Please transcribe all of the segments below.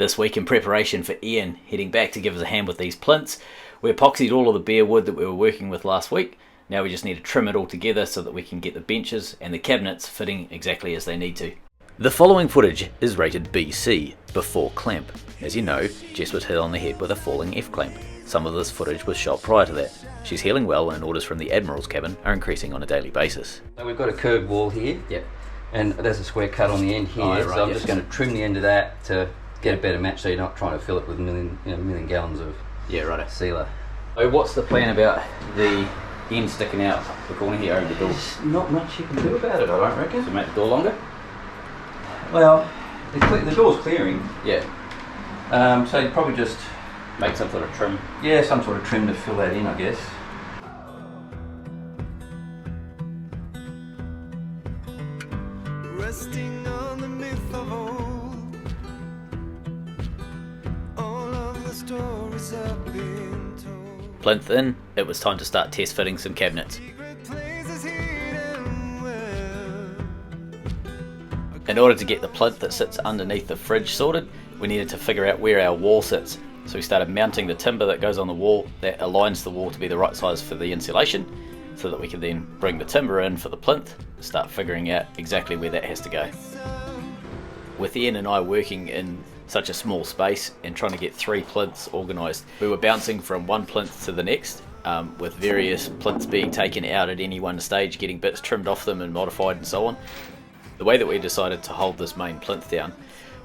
This week, in preparation for Ian heading back to give us a hand with these plinths, we epoxied all of the bare wood that we were working with last week. Now we just need to trim it all together so that we can get the benches and the cabinets fitting exactly as they need to. The following footage is rated BC, before clamp. As you know, Jess was hit on the head with a falling F-clamp. Some of this footage was shot prior to that. She's healing well and orders from the Admiral's cabin are increasing on a daily basis. So we've got a curved wall here, Yep. And there's a square cut on the end here, Right, so I'm just going to trim the end of that to get a better match so you're not trying to fill it with a million gallons of sealer. So what's the plan about the end sticking out the corner here over the door? There's not much you can do about it, I don't reckon. So make the door longer? Well, the door's clearing. Yeah. So you probably just Make some sort of trim. Yeah, some sort of trim to fill that in, I guess. Resting on the myth of old, all of the stories have been told. Plinth in, it was time to start test fitting some cabinets. Secret places hidden well. In order to get the plinth that sits underneath the fridge sorted, we needed to figure out where our wall sits. So we started mounting the timber that goes on the wall that aligns the wall to be the right size for the insulation, so that we can then bring the timber in for the plinth and start figuring out exactly where that has to go. With Ian and I working in such a small space and trying to get 3 plinths organised, we were bouncing from one plinth to the next, with various plinths being taken out at any one stage, getting bits trimmed off them and modified and so on. The way that we decided to hold this main plinth down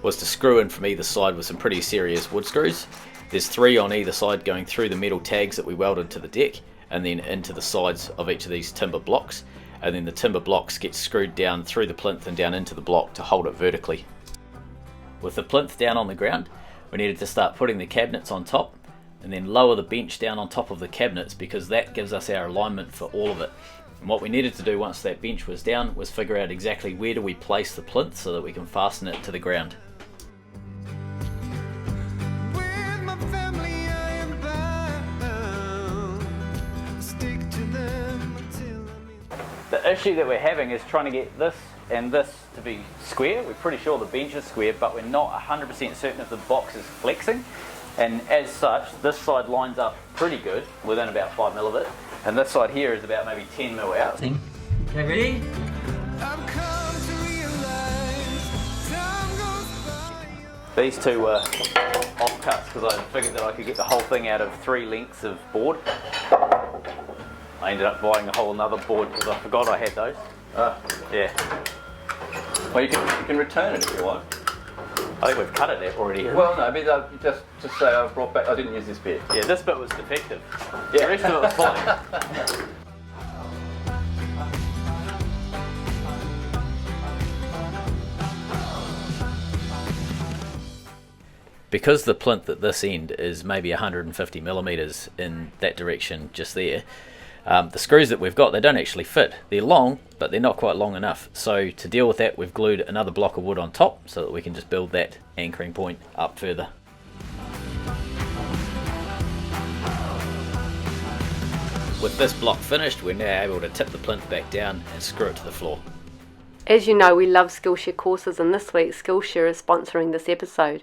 was to screw in from either side with some pretty serious wood screws. There's 3 on either side going through the metal tags that we welded to the deck and then into the sides of each of these timber blocks, and then the timber blocks get screwed down through the plinth and down into the block to hold it vertically. With the plinth down on the ground, we needed to start putting the cabinets on top and then lower the bench down on top of the cabinets, because that gives us our alignment for all of it. And what we needed to do once that bench was down was figure out exactly where do we place the plinth so that we can fasten it to the ground. With my family I am bound. Stick to them until I'm in. The issue that we're having is trying to get this and this to be square. We're pretty sure the bench is square, but we're not 100% certain if the box is flexing. And as such, this side lines up pretty good, within about 5 mil of it. And this side here is about maybe 10 mil out. Okay, ready? I've come to realize time goes by. These two were offcuts because I figured that I could get the whole thing out of 3 lengths of board. I ended up buying a whole another board because I forgot I had those. Yeah. Well, you can return it if you want. I think we've cut it already. Well, no, but just say I brought back. I didn't use this bit. Yeah, this bit was defective. Yeah, the rest of it was fine. Because the plinth at this end is maybe 150 millimeters in that direction just there, the screws that we've got, they don't actually fit. They're long, but they're not quite long enough. So to deal with that, we've glued another block of wood on top so that we can just build that anchoring point up further. With this block finished, we're now able to tip the plinth back down and screw it to the floor. As you know, we love Skillshare courses, and this week Skillshare is sponsoring this episode.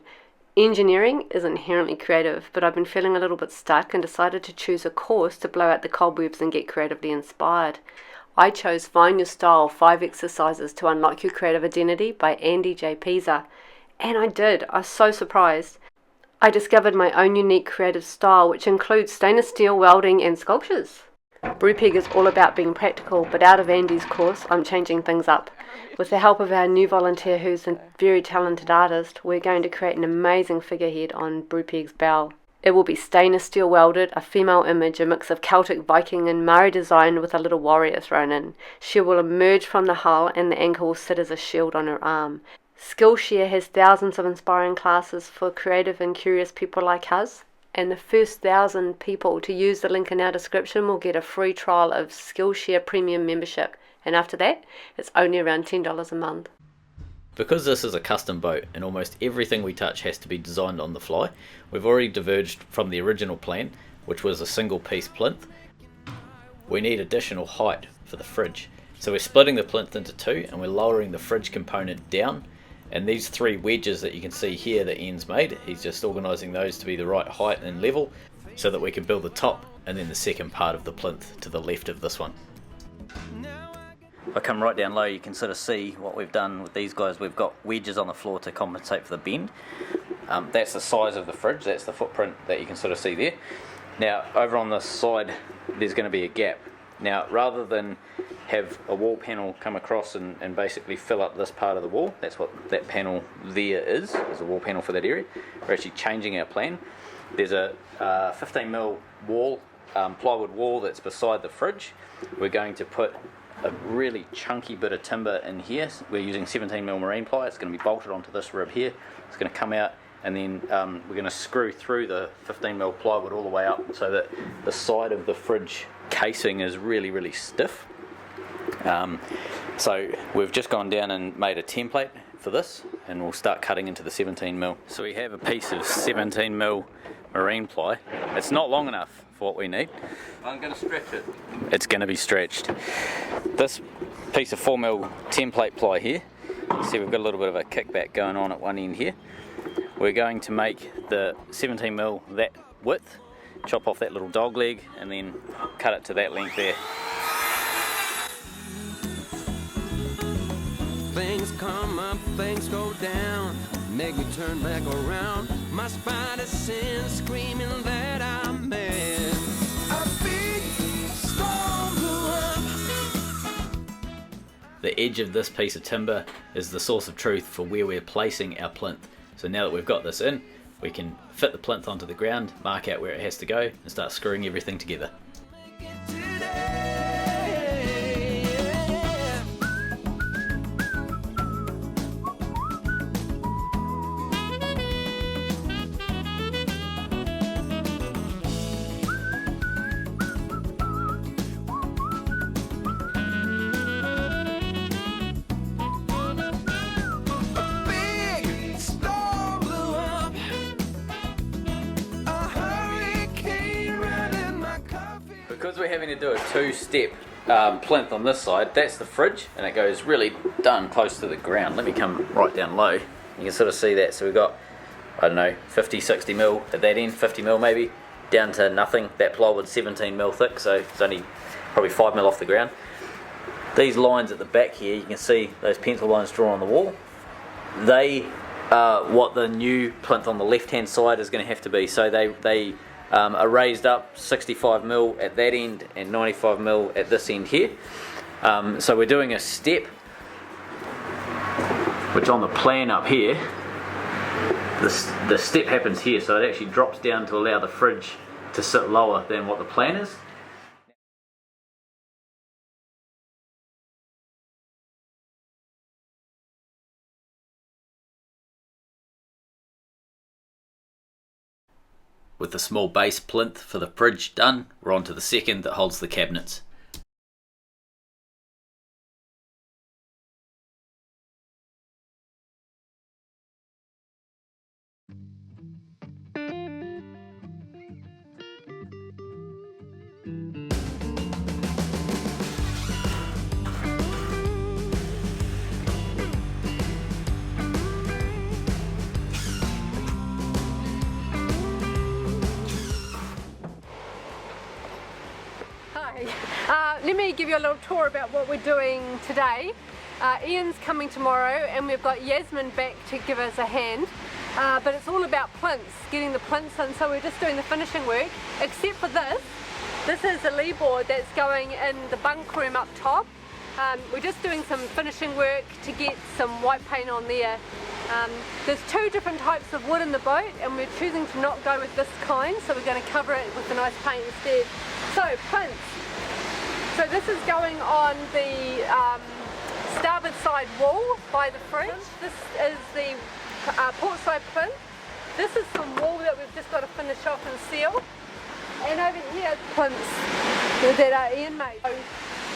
Engineering is inherently creative, but I've been feeling a little bit stuck and decided to choose a course to blow out the cobwebs and get creatively inspired. I chose Find Your Style 5 Exercises to Unlock Your Creative Identity by Andy J. Pisa. And I did. I was so surprised. I discovered my own unique creative style, which includes stainless steel welding and sculptures. Brupeg is all about being practical, but out of Andy's course, I'm changing things up. With the help of our new volunteer, who's a very talented artist, we're going to create an amazing figurehead on Brupeg's bell. It will be stainless steel welded, a female image, a mix of Celtic, Viking and Maori design with a little warrior thrown in. She will emerge from the hull and the anchor will sit as a shield on her arm. Skillshare has thousands of inspiring classes for creative and curious people like us. And the first 1,000 people to use the link in our description will get a free trial of Skillshare Premium membership. And after that, it's only around $10 a month. Because this is a custom boat and almost everything we touch has to be designed on the fly, we've already diverged from the original plan, which was a single piece plinth. We need additional height for the fridge. So we're splitting the plinth into 2 and we're lowering the fridge component down And these 3 wedges that you can see here that Ian's made, he's just organising those to be the right height and level so that we can build the top and then the second part of the plinth to the left of this one. If I come right down low, you can sort of see what we've done with these guys. We've got wedges on the floor to compensate for the bend. That's the size of the fridge, that's the footprint that you can sort of see there. Now over on this side there's going to be a gap. Now rather than have a wall panel come across and basically fill up this part of the wall, that's what that panel there is a wall panel for that area, we're actually changing our plan. There's a 15mm wall, plywood wall that's beside the fridge. We're going to put a really chunky bit of timber in here. We're using 17mm marine ply. It's going to be bolted onto this rib here. It's going to come out, and then we're going to screw through the 15mm plywood all the way up so that the side of the fridge casing is really stiff. So we've just gone down and made a template for this, and we'll start cutting into the 17mm. So we have a piece of 17mm marine ply. It's not long enough for what we need. I'm going to stretch it. It's going to be stretched. This piece of 4mm template ply here, you see we've got a little bit of a kickback going on at one end here. We're going to make the 17mm that width, chop off that little dog leg and then cut it to that length there. Things come up, things go down, make me turn back around. My spider sense screaming that I'm mad. A big storm blew up. The edge of this piece of timber is the source of truth for where we're placing our plinth. So now that we've got this in, we can fit the plinth onto the ground, mark out where it has to go, and start screwing everything together. Because we're having to do a 2-step plinth on this side, that's the fridge, and it goes really down close to the ground. Let me come right down low. You can sort of see that. So we've got, I don't know, 50, 60mm at that end, 50mm maybe, down to nothing. That plywood's 17mm thick, so it's only probably 5mm off the ground. These lines at the back here, you can see those pencil lines drawn on the wall. They are what the new plinth on the left-hand side is going to have to be. So they are raised up 65mm at that end and 95mm at this end here. So we're doing a step, which on the plan up here, the step happens here, so it actually drops down to allow the fridge to sit lower than what the plan is. With the small base plinth for the fridge done, we're on to the second that holds the cabinets. Let me give you a little tour about what we're doing today. Ian's coming tomorrow and we've got Yasmin back to give us a hand, but it's all about plinths, getting the plinths in, so we're just doing the finishing work, except for this. This is the lee board that's going in the bunk room up top. We're just doing some finishing work to get some white paint on there. There's 2 different types of wood in the boat and we're choosing to not go with this kind, so we're going to cover it with a nice paint instead. So, plinths. So this is going on the starboard side wall by the fridge. This is the port side plinth. This is some wall that we've just got to finish off and seal. And over here, plinths that Ian made. So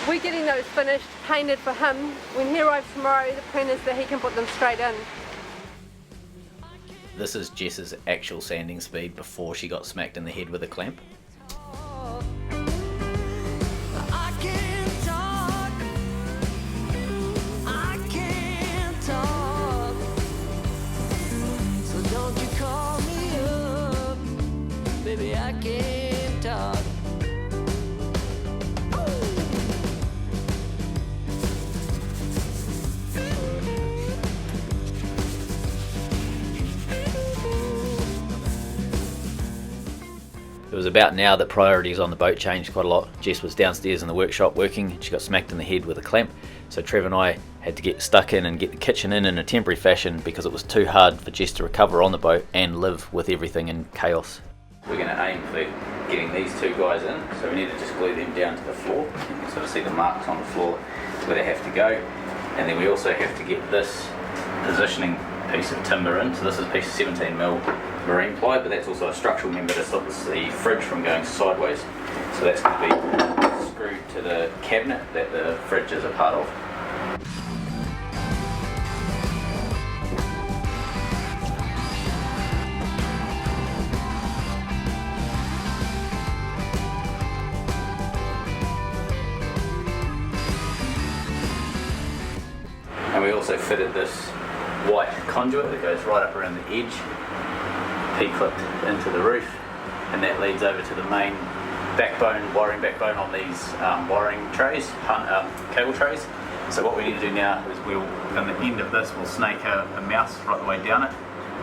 we're getting those finished, painted for him. When he arrives tomorrow, the plan is that he can put them straight in. This is Jess's actual sanding speed before she got smacked in the head with a clamp. baby, I can't talk. It was about now that priorities on the boat changed quite a lot. Jess was downstairs in the workshop working and she got smacked in the head with a clamp, so Trev and I had to get stuck in and get the kitchen in a temporary fashion because it was too hard for Jess to recover on the boat and live with everything in chaos. We're going to aim for getting these two guys in, so we need to just glue them down to the floor. You can sort of see the marks on the floor where they have to go, and then we also have to get this positioning piece of timber in. So this is a piece of 17mm marine ply, but that's also a structural member to stop the fridge from going sideways. So that's going to be screwed to the cabinet that the fridge is a part of. And we also fitted this white conduit that goes right up around the edge, P-clipped into the roof, and that leads over to the main backbone, wiring backbone on these wiring trays, cable trays. So what we need to do now is on the end of this, we'll snake a mouse right the way down it,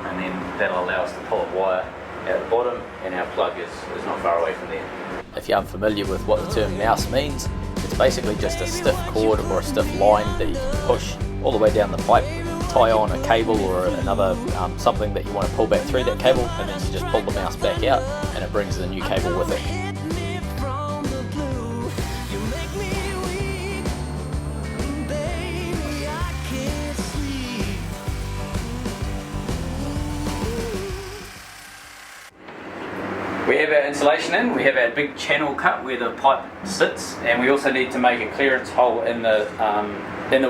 and then that'll allow us to pull a wire out the bottom, and our plug is not far away from there. If you're unfamiliar with what the term mouse means, it's basically just a stiff cord or a stiff line that you can push all the way down the pipe, tie on a cable or another something that you want to pull back through that cable, and then you just pull the mouse back out and it brings the new cable with it. We have our insulation in, we have our big channel cut where the pipe sits, and we also need to make a clearance hole in the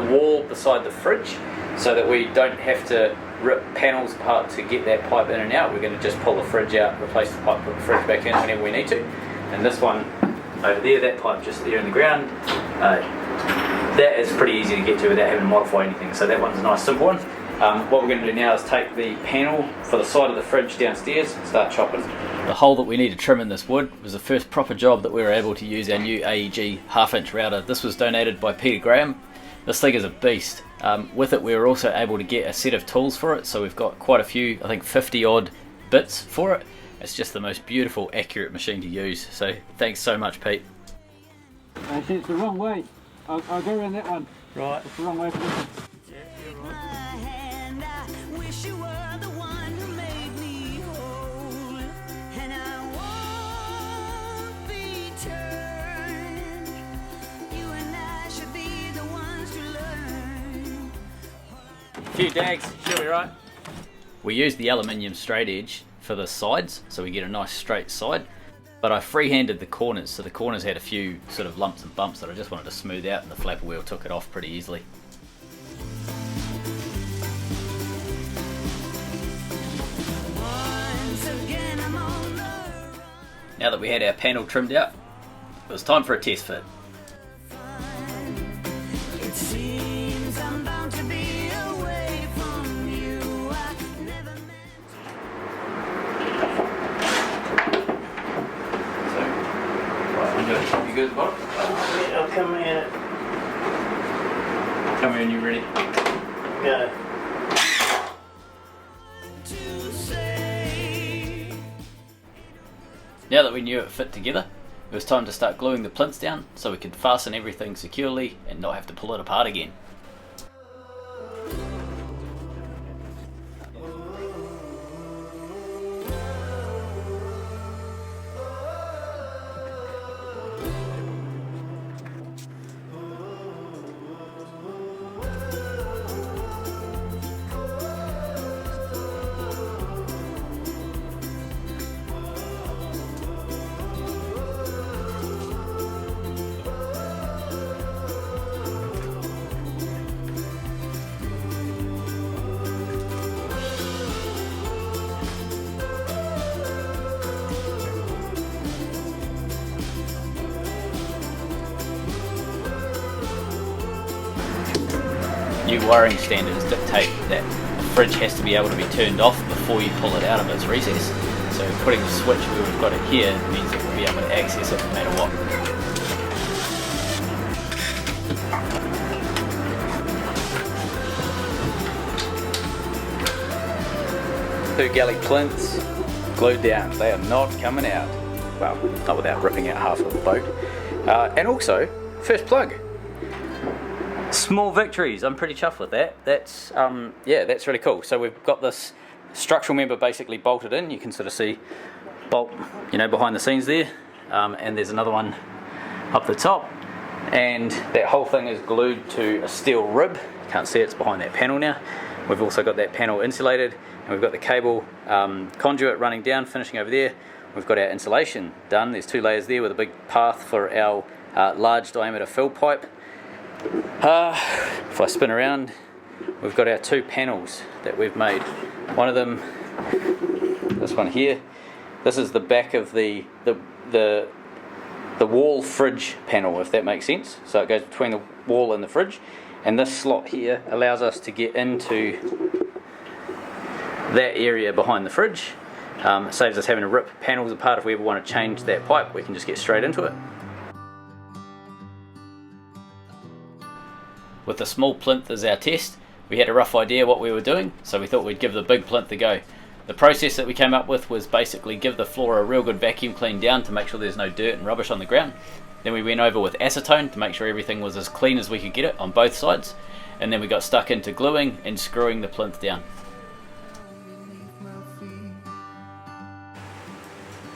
wall beside the fridge so that we don't have to rip panels apart to get that pipe in and out. We're going to just pull the fridge out, replace the pipe, put the fridge back in whenever we need to. And this one over there, that pipe just there in the ground, that is pretty easy to get to without having to modify anything. So that one's a nice simple one. What we're going to do now is take the panel for the side of the fridge downstairs and start chopping. The hole that we need to trim in this wood was the first proper job that we were able to use our new AEG half-inch router. This was donated by Peter Graham. This thing is a beast. With it we were also able to get a set of tools for it, so we've got quite a few, I think 50 odd bits for it. It's just the most beautiful, accurate machine to use, so thanks so much, Pete. Actually, it's the wrong way. I'll go around that one. Right. It's the wrong way for this one. Few dags, she'll be right. We use the aluminium straight edge for the sides, so we get a nice straight side, but I freehanded the corners, so the corners had a few sort of lumps and bumps that I just wanted to smooth out, and the flapper wheel took it off pretty easily. Now that we had our panel trimmed out, it was time for a test fit. You good at the bottom? Yeah, I'll come in. Tell me when you're ready. Go. Now that we knew it fit together, it was time to start gluing the plinths down so we could fasten everything securely and not have to pull it apart again. New wiring standards dictate that the fridge has to be able to be turned off before you pull it out of its recess. So putting the switch where we've got it here means that we'll be able to access it no matter what. Two galley plinths glued down. They are not coming out. Well, not without ripping out half of the boat. And also, first plug. Small victories. I'm pretty chuffed with that. That's yeah, that's really cool. So we've got this structural member basically bolted in. You can sort of see bolt, you know, behind the scenes there. And there's another one up the top. And that whole thing is glued to a steel rib. You can't see it's behind that panel now. We've also got that panel insulated, and we've got the cable conduit running down, finishing over there. We've got our insulation done. There's 2 layers there with a big path for our large diameter fill pipe. If I spin around, we've got our 2 panels that we've made. One of them, this one here, this is the back of the wall fridge panel, if that makes sense. So it goes between the wall and the fridge, and this slot here allows us to get into that area behind the fridge. It saves us having to rip panels apart. If we ever want to change that pipe, we can just get straight into it. With the small plinth as our test, we had a rough idea what we were doing, so we thought we'd give the big plinth a go. The process that we came up with was basically give the floor a real good vacuum clean down to make sure there's no dirt and rubbish on the ground. Then we went over with acetone to make sure everything was as clean as we could get it on both sides. And then we got stuck into gluing and screwing the plinth down.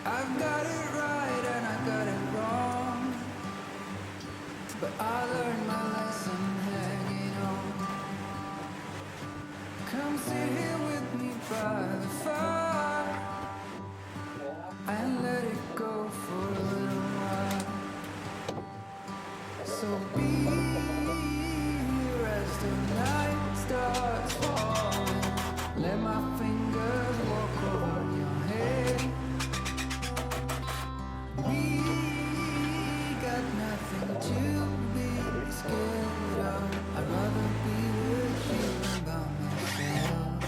I've got it right and I got it wrong, but I learned my lesson hanging on. Come sit here with me by the fire and let it go for a little while. So be here as the night starts falling. Let my fingers walk over your head. We got nothing to be scared of. I'd rather be with you than by myself.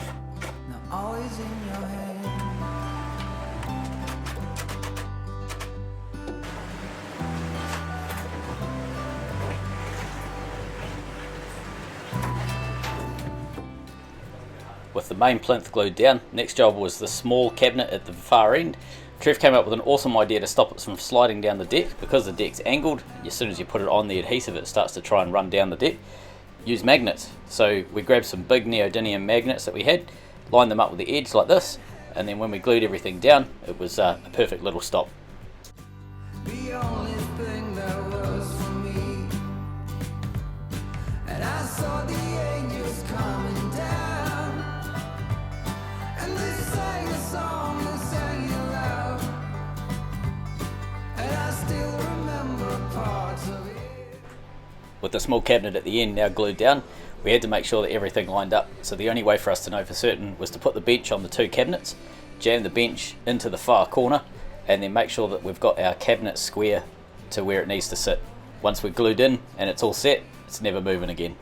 Now all is in your head. With the main plinth glued down, next job was the small cabinet at the far end. Trev came up with an awesome idea to stop it from sliding down the deck. Because the deck's angled, as soon as you put it on the adhesive it starts to try and run down the deck. Use magnets. So we grabbed some big neodymium magnets that we had, lined them up with the edge like this, and then when we glued everything down, it was a perfect little stop. The only thing that was for me, and I saw the angels coming down, and they sang a song, they sang it loud, and I still remember parts of it. With the small cabinet at the end now glued down, we had to make sure that everything lined up. So the only way for us to know for certain was to put the bench on the 2 cabinets, jam the bench into the far corner, and then make sure that we've got our cabinet square to where it needs to sit. Once we're glued in and it's all set, it's never moving again.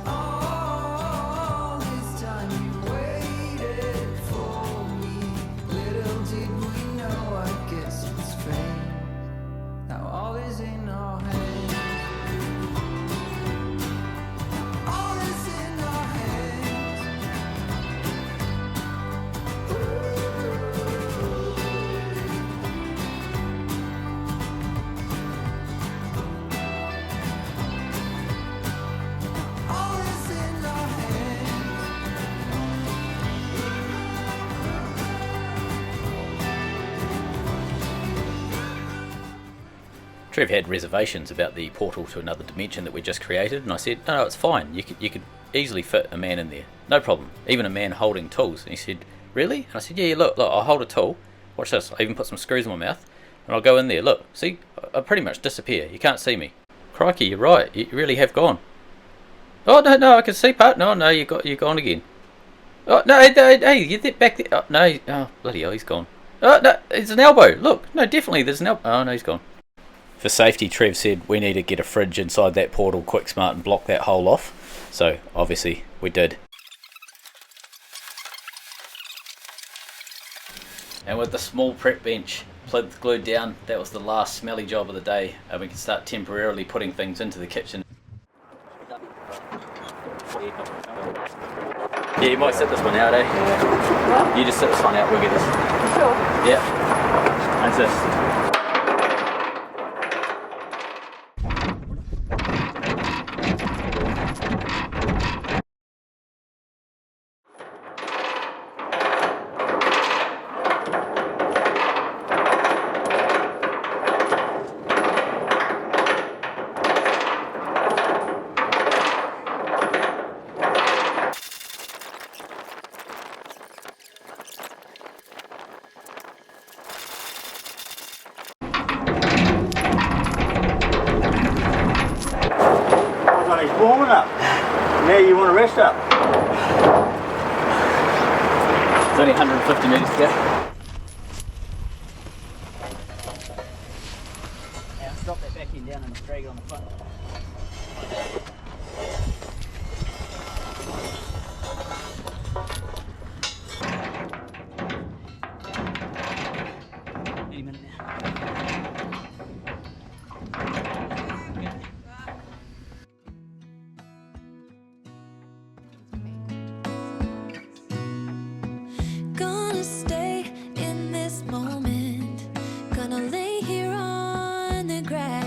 All this time you waited for me. Little did we know, I guess it's fate. Now all is in our hands. All is in our hands. All is in our hands. Trev had reservations about the portal to another dimension that we just created, and I said, no, it's fine. You could easily fit a man in there. No problem. Even a man holding tools. And he said, really? And I said, yeah, look, I'll hold a tool. Watch this. I even put some screws in my mouth, and I'll go in there. Look, see? I pretty much disappear. You can't see me. Crikey, you're right. You really have gone. Oh, no, I can see part. No, you're gone again. Oh, no, hey, you're back there. Oh, no, oh, bloody hell, he's gone. Oh, no, it's an elbow. Look, no, definitely, there's an elbow. Oh, no, he's gone. For safety, Trev said we need to get a fridge inside that portal quick smart and block that hole off. So, obviously, we did. And with the small prep bench plinth glued down, that was the last smelly job of the day, and we can start temporarily putting things into the kitchen. Yeah, you might sit this one out, eh? What? You just sit this one out, we'll get this. Sure. Yeah. That's this. He's warming up. Now you want to rest up. It's only 150 metres to go. Now drop that back end down and drag it on the front. Any minute now. Gonna stay in this moment. Gonna lay here on the grass.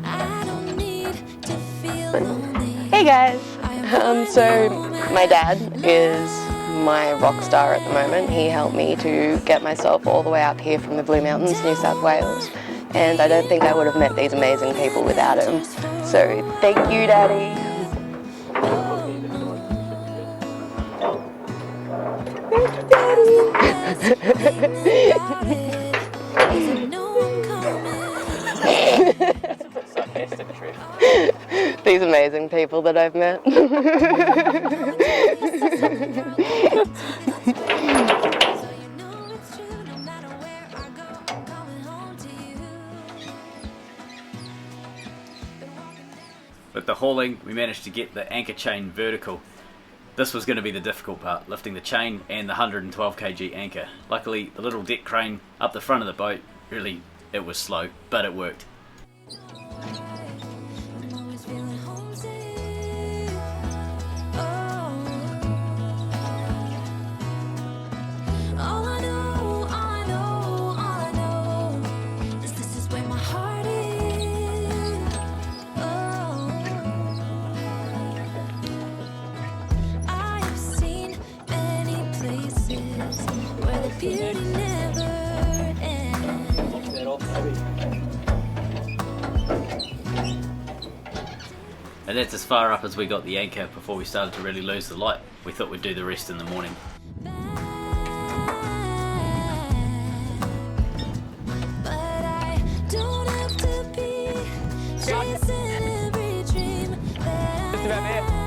I don't need to feel lonely. Hey guys! So my dad is my rock star at the moment. He helped me to get myself all the way up here from the Blue Mountains, New South Wales, and I don't think I would have met these amazing people without him. So thank you, Daddy. Sarcastic, Trev. These amazing people that I've met. With the hauling, we managed to get the anchor chain vertical. This was going to be the difficult part, lifting the chain and the 112 kg anchor. Luckily, the little deck crane up the front of the boat, really, it was slow, but it worked. I'm always feeling homesick. All I know is this is where my heart is. I have seen many places where the beauty never ends. And that's as far up as we got the anchor before we started to really lose the light. We thought we'd do the rest in the morning. But I don't have to be chasing every dream that I have.